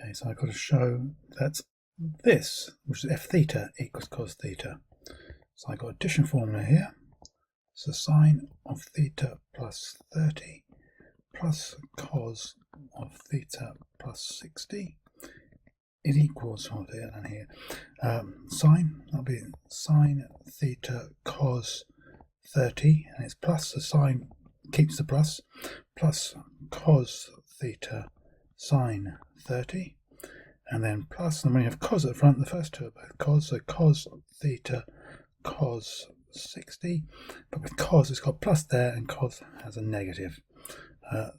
Okay, so I've got to show that this, which is f theta, equals cos theta. So I've got addition formula here. So sine of theta plus 30 plus cos of theta plus 60 it equals, oh dear, down here, sine, that'll be sine theta cos 30, and it's plus, the sine keeps the plus cos theta sine 30, and then plus, and when you have cos at the front, the first two are both cos, so cos theta cos 60, but with cos it's got plus there, and cos has a negative,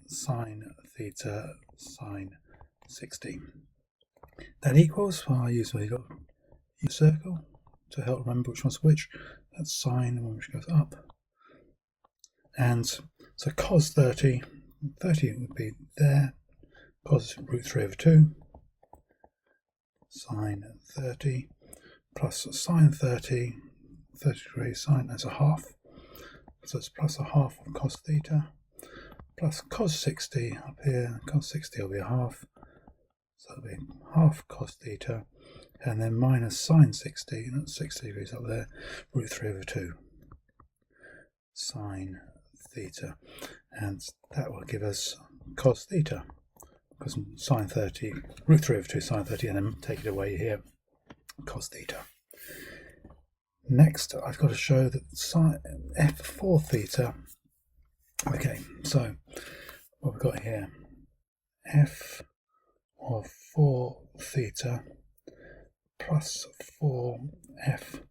sine theta sine 60. That equals, well, I use a circle to help remember which one's which. That's sine, the one which goes up. And so cos 30 would be there, cos root 3 over 2, sine 30, plus sine 30, 30 degrees sine, that's a half. So it's plus a half of cos theta, plus cos 60 up here, cos 60 will be a half. So it'll be half cos theta, and then minus sine 60, that's 60 degrees up there, root 3 over 2, sine theta, and that will give us cos theta, because sine 30, root 3 over 2 sine 30, and then take it away here, cos theta. Next, I've got to show that sine f4 theta, okay, so what we've got here, f of 4 theta plus 4f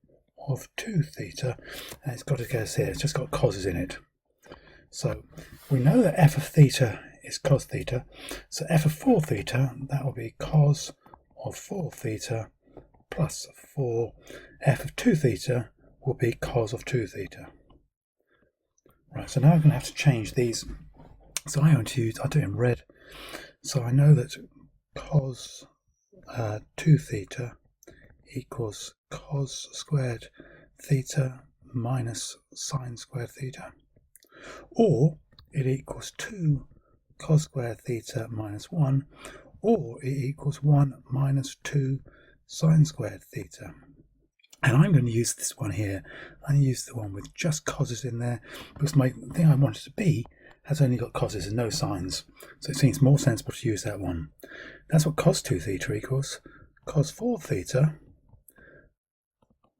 of 2 theta, and it's got to get us here, it's just got cos's in it. So we know that f of theta is cos theta, so f of 4 theta, that will be cos of 4 theta plus 4, f of 2 theta will be cos of 2 theta. Right, so now I'm going to have to change these. So I do it in red, so I know that cos 2 theta equals cos squared theta minus sine squared theta, or it equals 2 cos squared theta minus 1, or it equals 1 minus 2 sine squared theta. And I'm going to use this one here. I use the one with just cos's in there, because my thing I want it to be has only got cos's and no sines, so it seems more sensible to use that one. That's what cos 2 theta equals. Cos 4 theta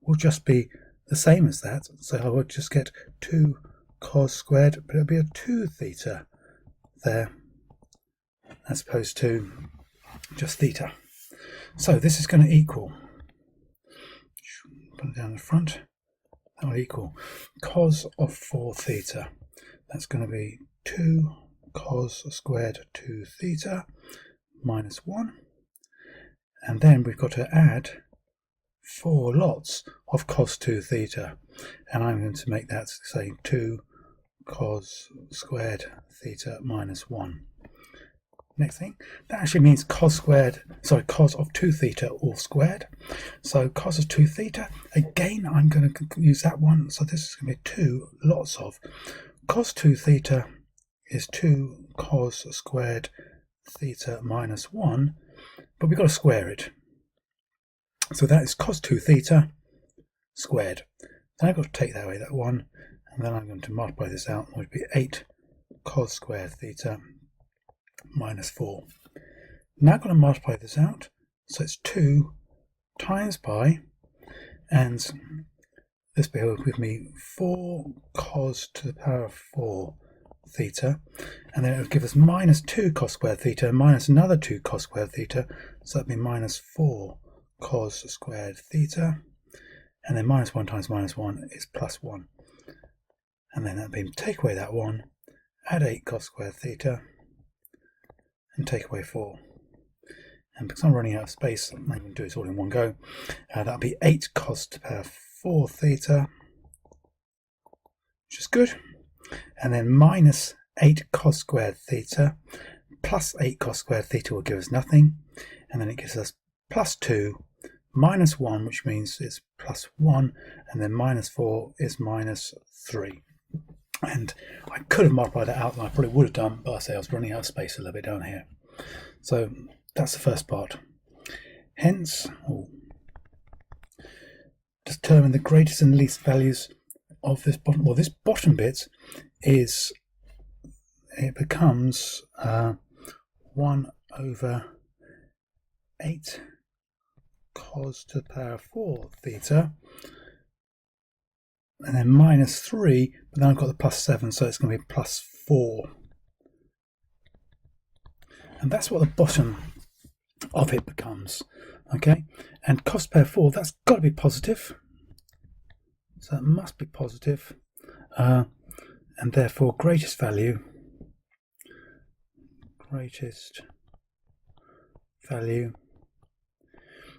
will just be the same as that, so I would just get 2 cos squared, but it'll be a 2 theta there, as opposed to just theta. So this is going to equal, put it down the front, that will equal cos of 4 theta. That's going to be 2 cos squared 2 theta minus 1. And then we've got to add 4 lots of cos 2 theta. And I'm going to make that, say, 2 cos squared theta minus 1. Next thing, that actually means cos of 2 theta all squared. So cos of 2 theta, again, I'm going to use that one. So this is going to be 2 lots of cos 2 theta is 2 cos squared theta minus 1, but we've got to square it. So that is cos 2 theta squared. Then I've got to take that away, that 1, and then I'm going to multiply this out, which would be 8 cos squared theta minus 4. Now I've got to multiply this out, so it's 2 times pi, and this will give me 4 cos to the power of 4 theta, and then it will give us minus 2 cos squared theta minus another 2 cos squared theta, so that would be minus 4 cos squared theta, and then minus 1 times minus 1 is plus 1, and then that would be take away that 1, add 8 cos squared theta, and take away 4. And because I'm running out of space, I'm going to do this all in one go. That'll be 8 cos to the power of 4 theta, which is good, and then minus 8 cos squared theta plus 8 cos squared theta will give us nothing, and then it gives us plus 2 minus 1, which means it's plus 1, and then minus 4 is minus 3. And I could have multiplied that out, and I probably would have done, but I say I was running out of space a little bit down here. So that's the first part. Hence, determine the greatest and least values of this bottom. Well, this bottom bit is, it becomes 1 over 8 cos to the power of 4 theta, and then minus 3, but then I've got the plus 7, so it's going to be plus 4. And that's what the bottom of it becomes. Okay, and cos to the power of 4, that's got to be positive. So that must be positive. And therefore greatest value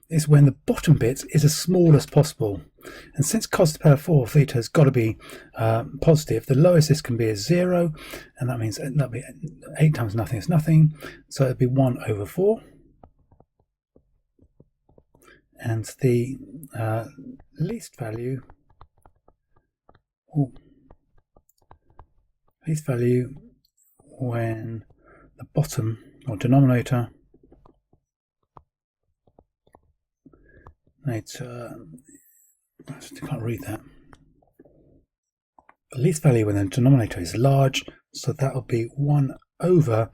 is when the bottom bit is as small as possible. And since cos to the power of 4 theta has got to be positive, the lowest this can be is 0, and that means that'll be 8 times nothing is nothing, so it'll be 1 over 4. And the least value when the bottom or denominator I can't read that. The least value when the denominator is large, so that will be 1 over,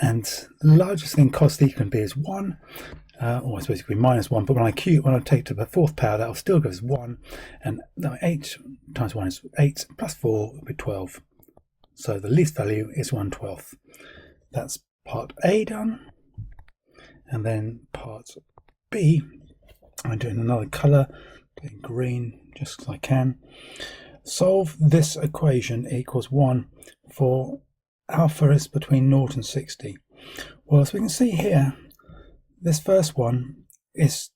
and the largest thing cos theta can be is 1, or I suppose it could be minus 1, but when I take it to the 4th power, that will still give us 1, and 8 times 1 is 8, plus 4 will be 12. So the least value is 1/12. That's part A done. And then part B, I'm doing another colour, doing green just because I can. Solve this equation equals 1 for alpha is between 0 and 60. Well, as we can see here, this first one is,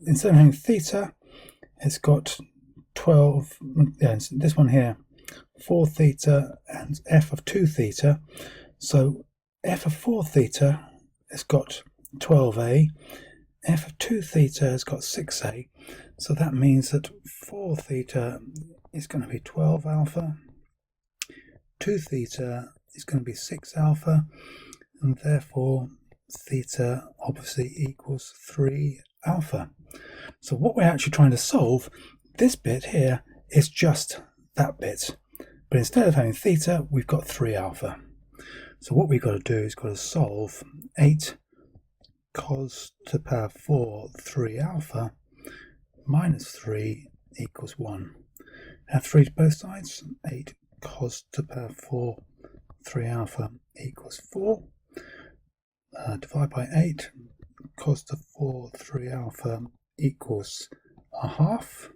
instead of having theta, it's got 12, this one here, 4 theta and f of 2 theta. So f of 4 theta has got 12a, f of 2 theta has got 6a. So that means that 4 theta is going to be 12 alpha, 2 theta is going to be 6 alpha, and therefore theta obviously equals 3 alpha. So what we're actually trying to solve, this bit here, is just that bit. But instead of having theta, we've got 3 alpha. So what we've got to do is got to solve 8 cos to the power of 4 3 alpha minus 3 equals 1. Add 3 to both sides. 8 cos to the power of 4 3 alpha equals 4. Divide by 8. Cos to 4 3 alpha equals a half.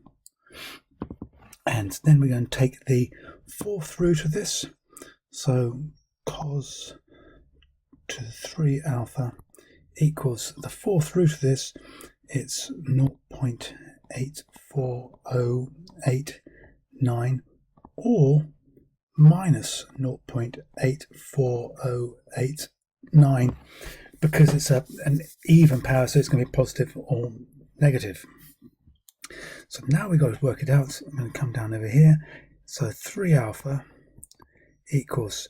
And then we're going to take the 4th root of this. So cos to 3 alpha equals the 4th root of this. It's 0.84089 or minus 0.84089, because it's an even power, so it's going to be positive or negative. So now we've got to work it out. I'm going to come down over here. So 3 alpha equals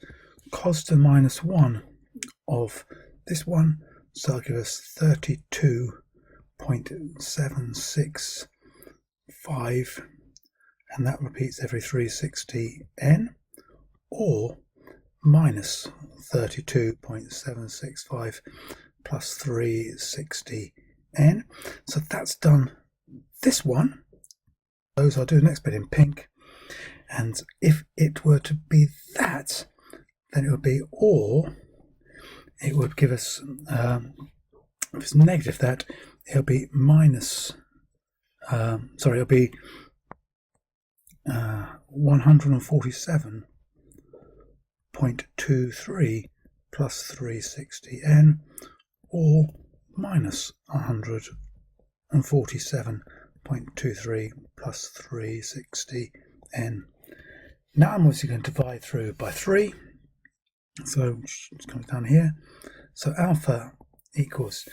cos to minus 1 of this one, so that'll give us 32.765, and that repeats every 360n, or minus 32.765 plus 360n. So that's done this one. Those I'll do the next bit in pink, and if it were to be that, then it would be, or it would give us, if it's negative that, it'll be minus, it'll be 147.23 plus 360n, or minus 147.23 plus 360n. Now I'm obviously going to divide through by 3. So it's coming down here. So alpha equals,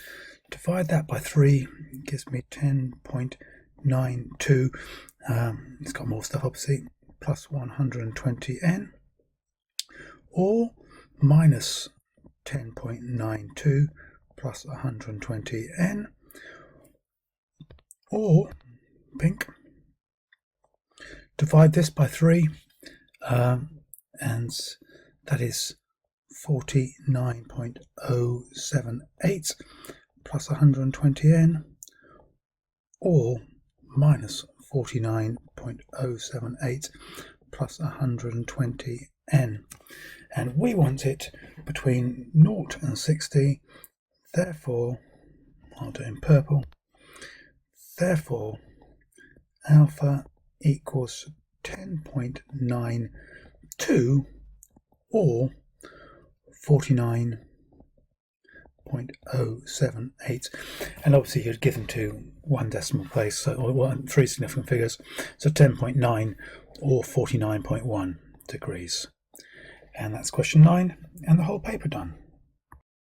divide that by 3, gives me 10.92. It's got more stuff obviously, plus 120n, or minus 10.92 plus 120n, or pink, divide this by 3, and that is 49.078 plus 120n, or minus 49.078 plus 120n. And we want it between 0 and 60, therefore, I'll do it in purple, therefore alpha equals 10.92 or 49.078, and obviously you'd give them to one decimal place, so or 3 significant figures, so 10.9 or 49.1 degrees. And that's question 9 and the whole paper done.